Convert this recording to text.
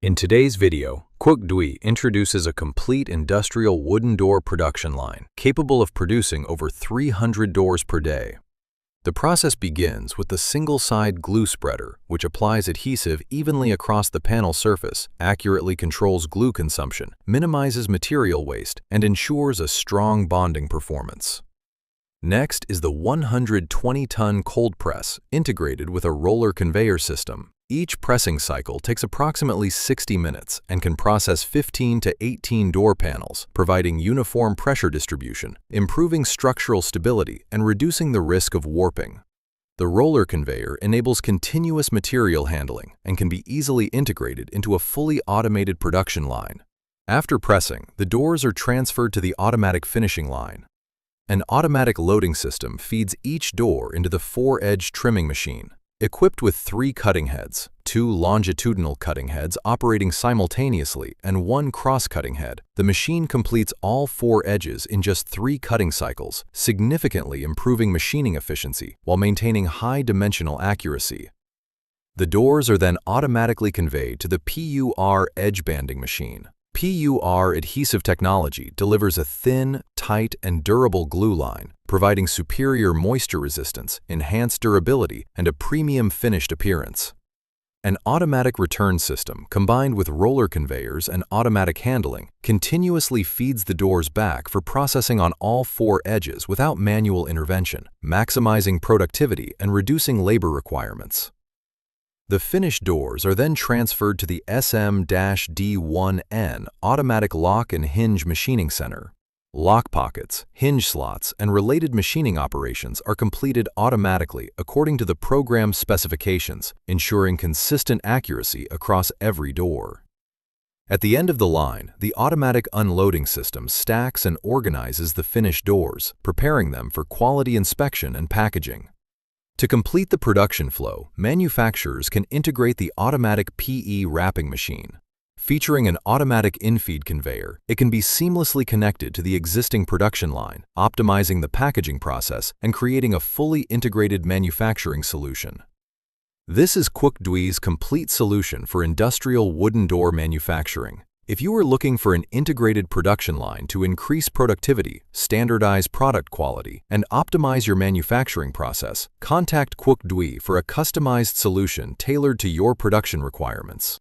In today's video, QUOC introduces a complete industrial wooden door production line capable of producing over 300 doors per day. The process begins with the single-side glue spreader, which applies adhesive evenly across the panel surface, accurately controls glue consumption, minimizes material waste, and ensures a strong bonding performance. Next is the 120-ton cold press, integrated with a roller conveyor system. Each pressing cycle takes approximately 60 minutes and can process 15 to 18 door panels, providing uniform pressure distribution, improving structural stability, and reducing the risk of warping. The roller conveyor enables continuous material handling and can be easily integrated into a fully automated production line. After pressing, the doors are transferred to the automatic finishing line. An automatic loading system feeds each door into the 4-edge trimming machine. Equipped with 3 cutting heads, 2 longitudinal cutting heads operating simultaneously and 1 cross-cutting head, the machine completes all 4 edges in just 3 cutting cycles, significantly improving machining efficiency while maintaining high dimensional accuracy. The doors are then automatically conveyed to the PUR edge banding machine. PUR adhesive technology delivers a thin, tight, and durable glue line, providing superior moisture resistance, enhanced durability, and a premium finished appearance. An automatic return system, combined with roller conveyors and automatic handling, continuously feeds the doors back for processing on all 4 edges without manual intervention, maximizing productivity and reducing labor requirements. The finished doors are then transferred to the SM-D1N automatic lock and hinge machining center. Lock pockets, hinge slots, and related machining operations are completed automatically according to the program specifications, ensuring consistent accuracy across every door. At the end of the line, the automatic unloading system stacks and organizes the finished doors, preparing them for quality inspection and packaging. To complete the production flow, manufacturers can integrate the automatic PE wrapping machine. Featuring an automatic infeed conveyor, it can be seamlessly connected to the existing production line, optimizing the packaging process and creating a fully integrated manufacturing solution. This is QUOC's complete solution for industrial wooden door manufacturing. If you are looking for an integrated production line to increase productivity, standardize product quality, and optimize your manufacturing process, contact QUOC for a customized solution tailored to your production requirements.